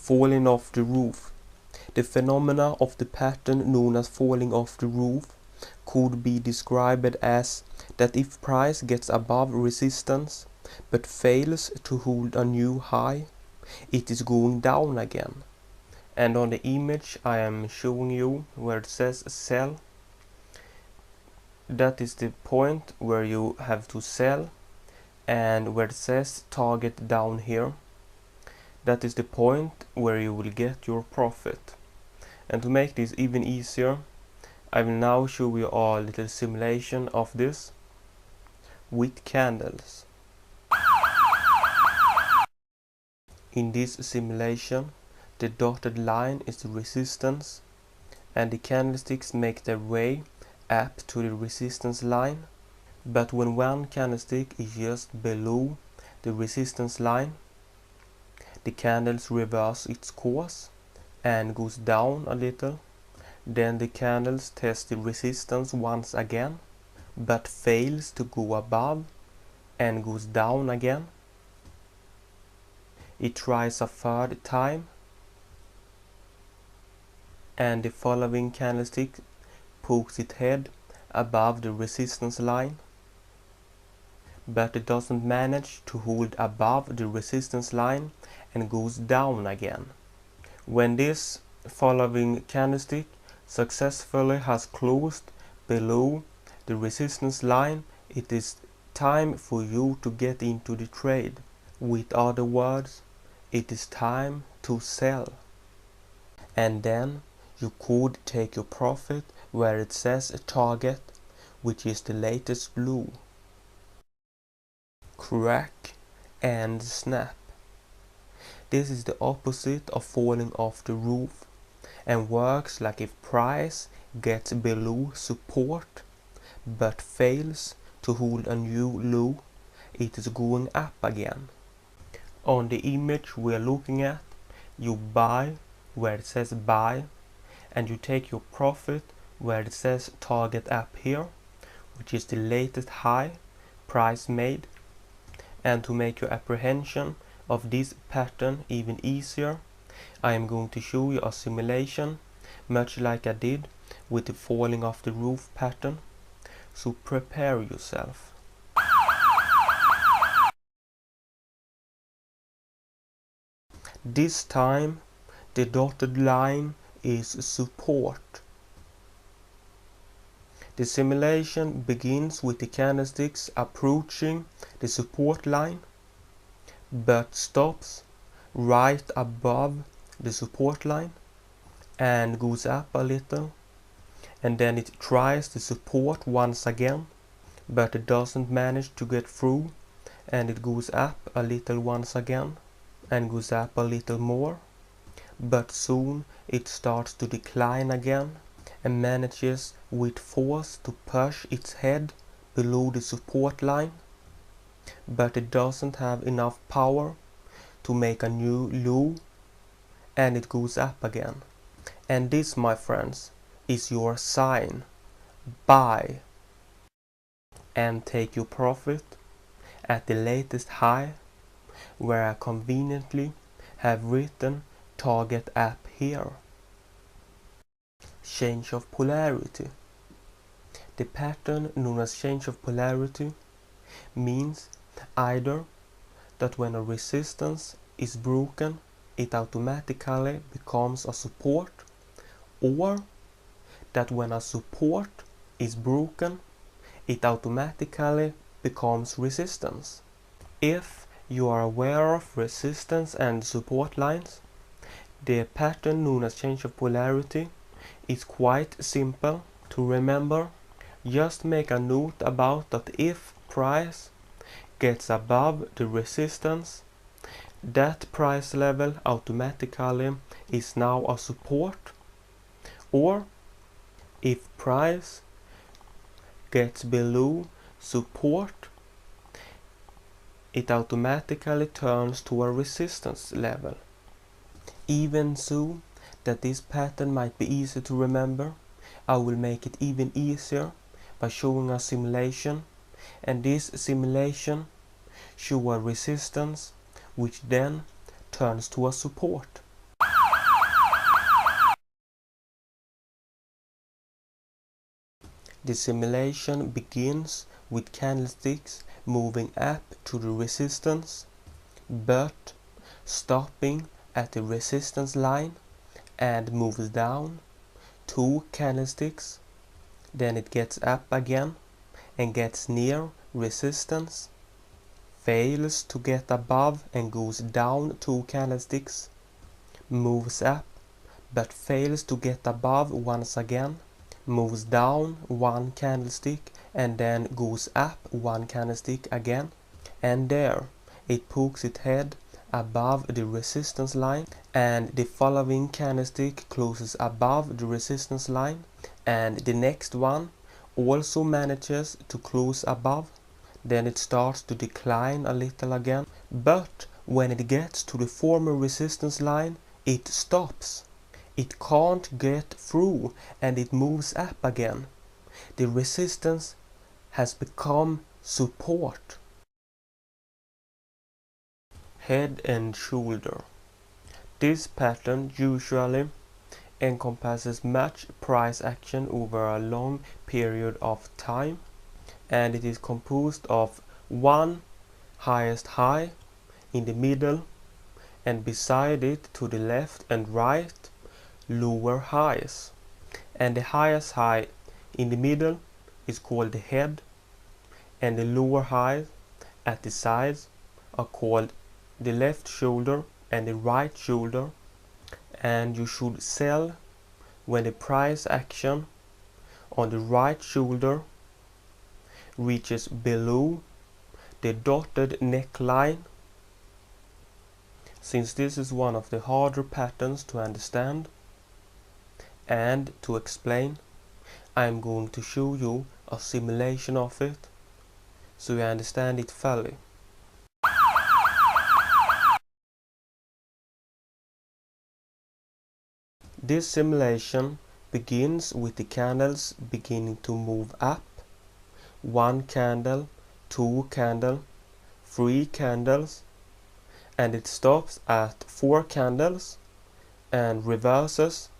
Falling off the roof. The phenomena of the pattern known as falling off the roof could be described as that if price gets above resistance but fails to hold a new high, it is going down again. And on the image I am showing you where it says sell, that is the point where you have to sell, and where it says target down here, that is the point where you will get your profit. And to make this even easier, I will now show you a little simulation of this with candles. In this simulation, the dotted line is the resistance, and the candlesticks make their way up to the resistance line. But when one candlestick is just below the resistance line, the candles reverse its course and goes down a little. Then the candles test the resistance once again, but fails to go above and goes down again. It tries a third time, and the following candlestick pokes its head above the resistance line, but it doesn't manage to hold above the resistance line and goes down again. When this following candlestick successfully has closed below the resistance line, it is time for you to get into the trade. With other words, it is time to sell. And then you could take your profit where it says a target, which is the latest blue. Crack and snap. This is the opposite of falling off the roof, and works like if price gets below support but fails to hold a new low, it is going up again. On the image we are looking at, you buy where it says buy, and you take your profit where it says target up here, which is the latest high price made. And to make your apprehension of this pattern even easier, I am going to show you a simulation much like I did with the falling off the roof pattern. So prepare yourself. This time the dotted line is support. The simulation begins with the candlesticks approaching the support line, but stops right above the support line and goes up a little, and then it tries the support once again, but it doesn't manage to get through, and it goes up a little once again and goes up a little more, but soon it starts to decline again and manages with force to push its head below the support line, but it doesn't have enough power to make a new low, and it goes up again. And this, my friends, is your sign. Buy and take your profit at the latest high, where I conveniently have written target up here. Change of polarity. The pattern known as change of polarity means either that when a resistance is broken, it automatically becomes a support, or that when a support is broken, it automatically becomes resistance. If you are aware of resistance and support lines, the pattern known as change of polarity is quite simple to remember. Just make a note about that if price gets above the resistance, that price level automatically is now a support, or if price gets below support, it automatically turns to a resistance level. Even so, that this pattern might be easy to remember, I will make it even easier by showing a simulation, and this simulation shows a resistance which then turns to a support. The simulation begins with candlesticks moving up to the resistance, but stopping at the resistance line and moves down 2 candlesticks. Then it gets up again and gets near resistance, fails to get above and goes down 2 candlesticks, moves up but fails to get above once again, moves down 1 candlestick and then goes up 1 candlestick again, and there it pokes its head above the resistance line, and the following candlestick closes above the resistance line, and the next one also manages to close above. Then it starts to decline a little again, but when it gets to the former resistance line, it stops. It can't get through and it moves up again. The resistance has become support. Head and shoulder. This pattern usually encompasses much price action over a long period of time, and it is composed of one highest high in the middle, and beside it to the left and right lower highs, and the highest high in the middle is called the head, and the lower highs at the sides are called the left shoulder and the right shoulder, and you should sell when the price action on the right shoulder reaches below the dotted neckline. Since this is one of the harder patterns to understand and to explain, I am going to show you a simulation of it so you understand it fully. This simulation begins with the candles beginning to move up. 1 candle, 2 candle, 3 candles, and it stops at 4 candles and reverses,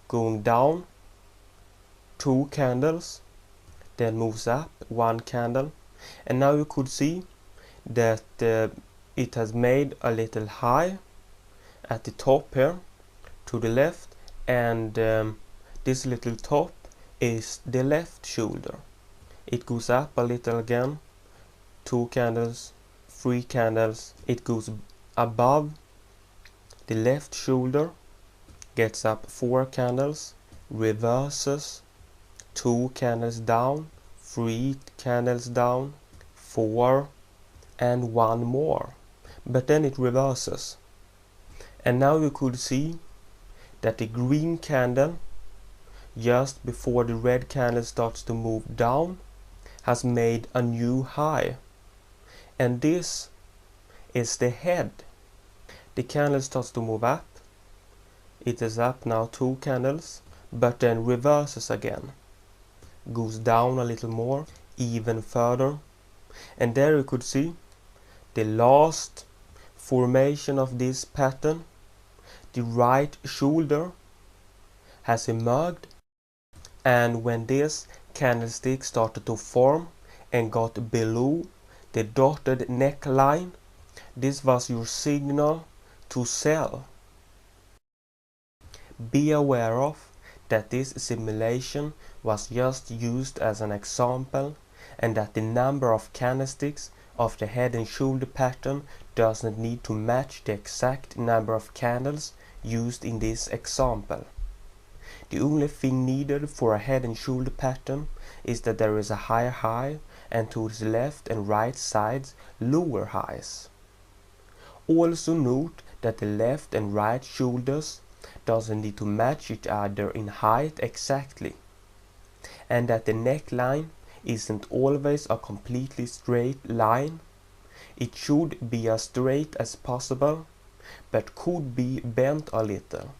going down 2 candles, then moves up 1 candle, and now you could see that it has made a little high at the top here to the left, and this little top is the left shoulder. It goes up a little again, 2 candles, 3 candles, it goes above the left shoulder, gets up 4 candles, reverses, 2 candles down, 3 candles down, 4, and 1 more, but then it reverses. And now you could see that the green candle just before the red candle starts to move down has made a new high, and this is the head. The candle starts to move up, it is up now 2 candles, but then reverses again, goes down a little more, even further, and there you could see the last formation of this pattern. The right shoulder has emerged, and when this candlestick started to form and got below the dotted neckline, this was your signal to sell. Be aware of that this simulation was just used as an example, and that the number of candlesticks of the head and shoulder pattern doesn't need to match the exact number of candles used in this example. The only thing needed for a head and shoulder pattern is that there is a higher high and to the left and right sides lower highs. Also note that the left and right shoulders doesn't need to match each other in height exactly, and that the neckline isn't always a completely straight line. It should be as straight as possible, but could be bent a little.